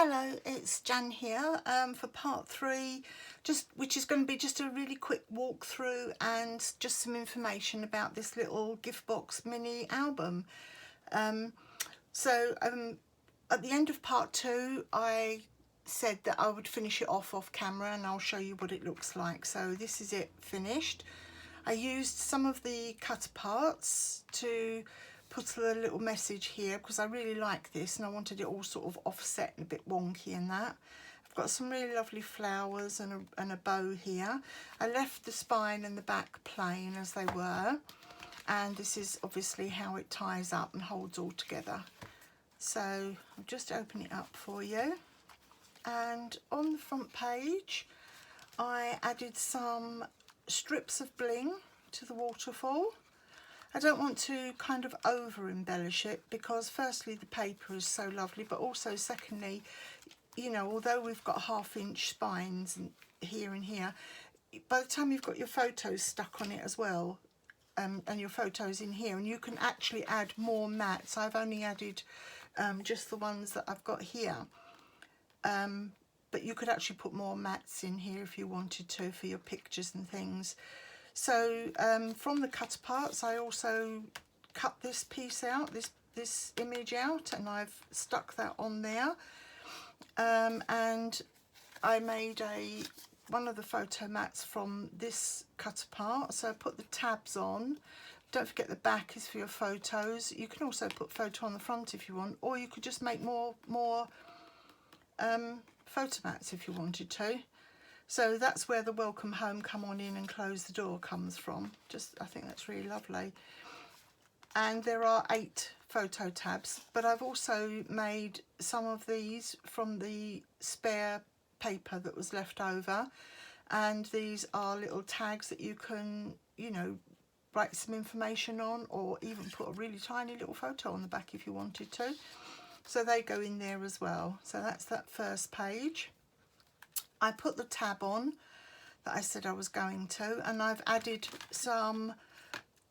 Hello, it's Jan here for part 3, which is going to be just a really quick walkthrough and just some information about this little Giftbox mini album. At the end of part 2, I said that I would finish it off camera and I'll show you what it looks like. So this is it finished. I used some of the cut parts to put a little message here because I really like this and I wanted it all sort of offset and a bit wonky and that. I've got some really lovely flowers and a bow here. I left the spine and the back plain as they were, and this is obviously how it ties up and holds all together. So I'll just open it up for you, and on the front page I added some strips of bling to the waterfall. I don't want to kind of over embellish it because firstly the paper is so lovely, but also secondly, you know, although we've got 1/2 inch spines here and here, by the time you've got your photos stuck on it as well, and your photos in here, and you can actually add more mats. I've only added just the ones that I've got here, but you could actually put more mats in here if you wanted to for your pictures and things. So from the cut parts, I also cut this piece out, this image out, and I've stuck that on there. And I made one of the photo mats from this cut apart. So I put the tabs on. Don't forget the back is for your photos. You can also put photo on the front if you want, or you could just make more photo mats if you wanted to. So that's where the welcome home, come on in and close the door comes from. I think that's really lovely. And there are 8 photo tabs, but I've also made some of these from the spare paper that was left over. And these are little tags that you can, you know, write some information on, or even put a really tiny little photo on the back if you wanted to. So they go in there as well. So that's that first page. I put the tab on that I said I was going to, and I've added some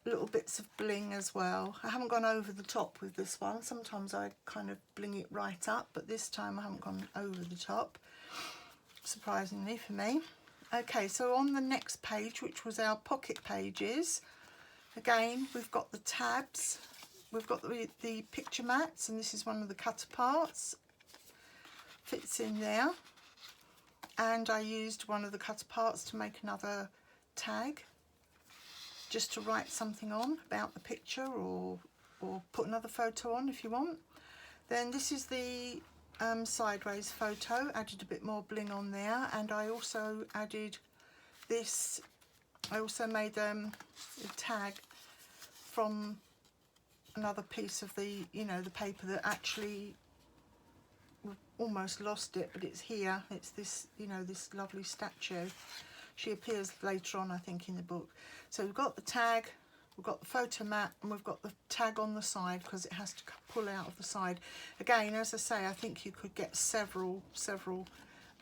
little bits of bling as well. I haven't gone over the top with this one. Sometimes I kind of bling it right up, but this time I haven't gone over the top, surprisingly for me. Okay, so on the next page, which was our pocket pages, again we've got the tabs, we've got the picture mats, and this is one of the cut parts, fits in there. And I used one of the cut parts to make another tag, just to write something on about the picture, or put another photo on if you want. Then this is the sideways photo, added a bit more bling on there, and I also added this. I also made a tag from another piece of the, you know, the paper that actually almost lost it, but it's here. It's this, you know, this lovely statue. She appears later on, I think, in the book. So we've got the tag, we've got the photo mat, and we've got the tag on the side because it has to pull out of the side. Again, as I say, I think you could get several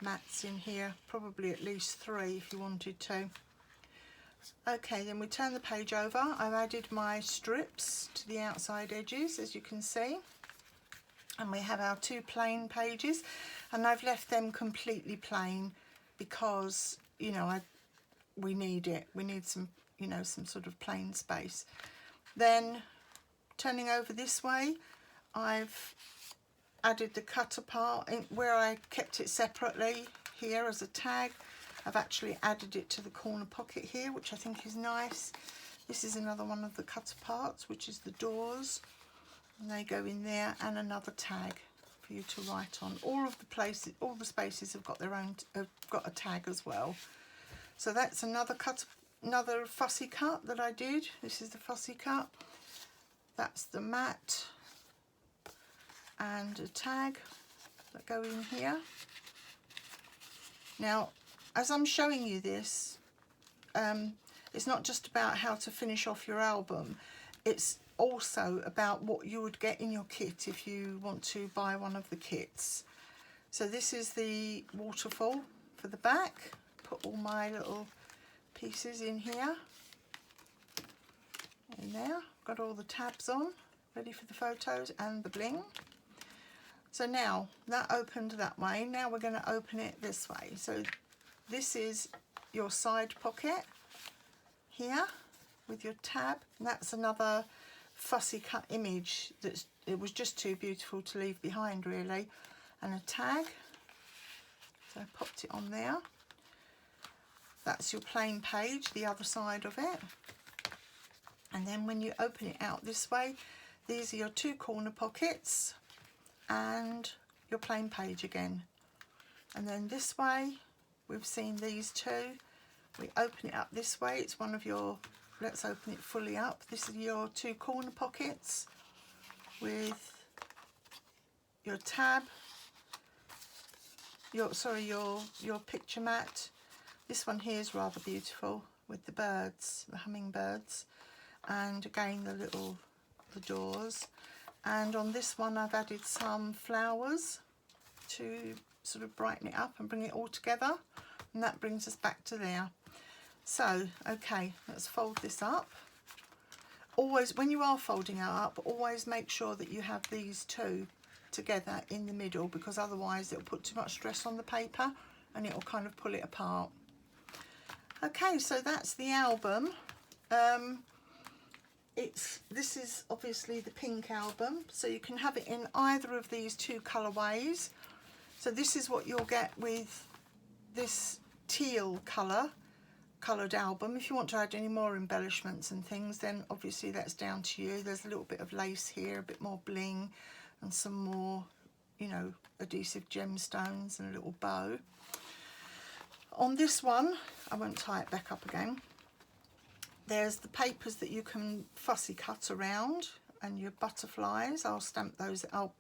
mats in here, probably at least 3 if you wanted to. Okay, then we turn the page over. I've added my strips to the outside edges, as you can see. And we have our 2 plain pages, and I've left them completely plain because, you know, we need it. We need some, you know, some sort of plain space. Then turning over this way, I've added the cut apart where I kept it separately here as a tag. I've actually added it to the corner pocket here, which I think is nice. This is another one of the cut parts, which is the doors. And they go in there, and another tag for you to write on. All of the places, all the spaces have got their own, have got a tag as well. So that's another fussy cut that I did. This is the fussy cut. That's the mat and a tag that go in here. Now, as I'm showing you this, it's not just about how to finish off your album. It's also about what you would get in your kit if you want to buy one of the kits. So this is the waterfall for the back. Put all my little pieces in here. In there. Got all the tabs on, ready for the photos and the bling. So now that opened that way, now we're going to open it this way. So this is your side pocket here with your tab, and that's another fussy cut image it was just too beautiful to leave behind really, and a tag. So I popped it on there. That's your plain page, the other side of it. And then when you open it out this way, these are your two corner pockets and your plain page again. And then this way, we've seen these two. We open it up this way. It's one of your, let's open it fully up. This is your two corner pockets with your tab, your picture mat. This one here is rather beautiful with the birds, the hummingbirds, and again the doors. And on this one I've added some flowers to sort of brighten it up and bring it all together, and that brings us back to there. So okay, let's fold this up. Always, when you are folding it up, always make sure that you have these two together in the middle, because otherwise it'll put too much stress on the paper and it'll kind of pull it apart. Okay, so that's the album. This is obviously the pink album, so you can have it in either of these two colourways. So this is what you'll get with this teal coloured album. If you want to add any more embellishments and things, then obviously that's down to you. There's a little bit of lace here, a bit more bling, and some more, you know, adhesive gemstones and a little bow. On this one, I won't tie it back up again. There's the papers that you can fussy cut around, and your butterflies. I'll stamp those. I'll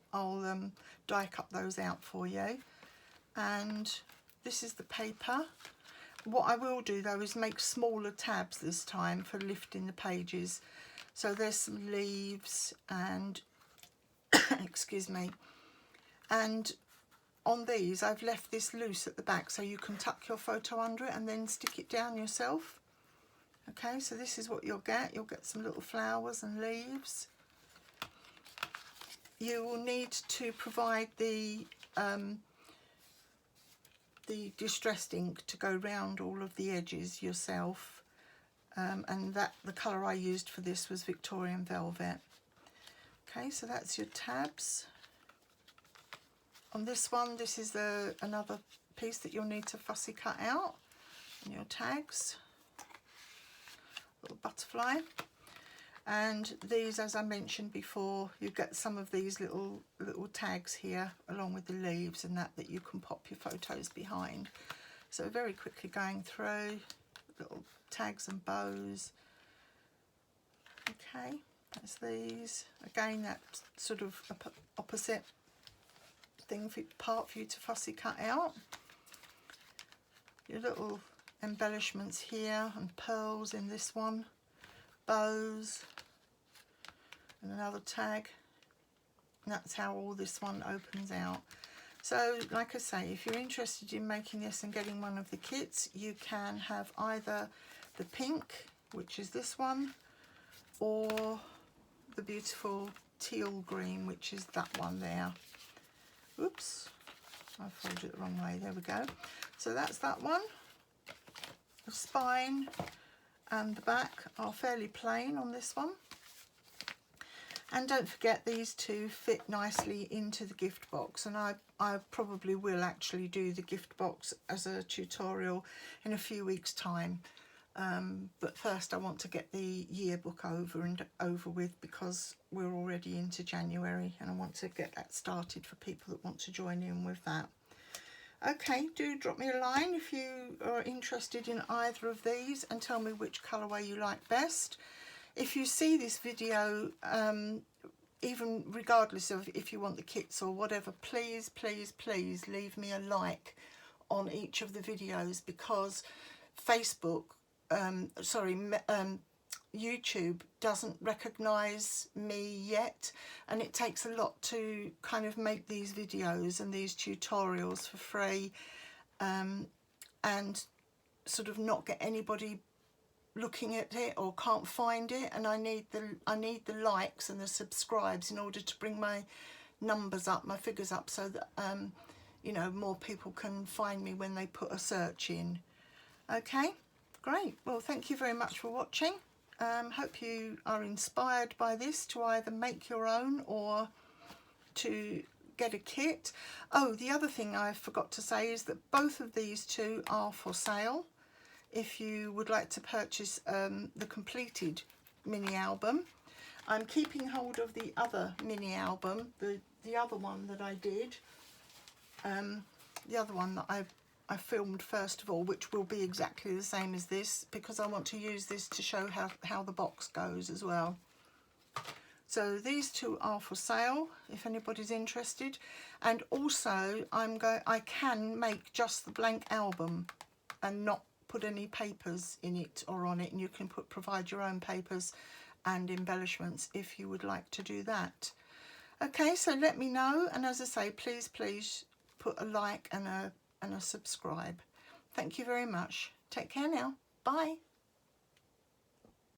die cut those out for you. And this is the paper. What I will do though is make smaller tabs this time for lifting the pages. So there's some leaves and excuse me. And on these I've left this loose at the back so you can tuck your photo under it and then stick it down yourself. Okay, so this is what you'll get. You'll get some little flowers and leaves. You will need to provide the distressed ink to go round all of the edges yourself, and that the colour I used for this was Victorian Velvet. Okay, so that's your tabs. On this one, this is another piece that you'll need to fussy cut out, and your tags, little butterfly. And these, as I mentioned before, you get some of these little tags here along with the leaves and that you can pop your photos behind. So very quickly going through little tags and bows. Okay, that's these. Again, that sort of opposite part for you to fussy cut out. Your little embellishments here and pearls in this one. Bows and another tag, and that's how all this one opens out. So like I say, if you're interested in making this and getting one of the kits, you can have either the pink, which is this one, or the beautiful teal green, which is that one there. Oops, I folded it the wrong way. There we go. So that's that one. The spine and the back are fairly plain on this one. And don't forget, these two fit nicely into the gift box, and I probably will actually do the gift box as a tutorial in a few weeks' time. But first I want to get the yearbook over with, because we're already into January and I want to get that started for people that want to join in with that. Okay, do drop me a line if you are interested in either of these and tell me which colourway you like best. If you see this video, even regardless of if you want the kits or whatever, please, please, please leave me a like on each of the videos, because Facebook, YouTube doesn't recognise me yet, and it takes a lot to kind of make these videos and these tutorials for free, and sort of not get anybody looking at it or can't find it. And I need the likes and the subscribes in order to bring my numbers up, my figures up, so that you know, more people can find me when they put a search in. Okay, great. Well, thank you very much for watching. Hope you are inspired by this to either make your own or to get a kit. Oh, the other thing I forgot to say is that both of these two are for sale. If you would like to purchase the completed mini album. I'm keeping hold of the other mini album, the other one that I did, the other one that I filmed first of all, which will be exactly the same as this, because I want to use this to show how the box goes as well. So these two are for sale if anybody's interested, and also I can make just the blank album and not put any papers in it or on it, and you can provide your own papers and embellishments if you would like to do that. Okay, so let me know, and as I say, please put a like and a subscribe. Thank you very much. Take care now. Bye.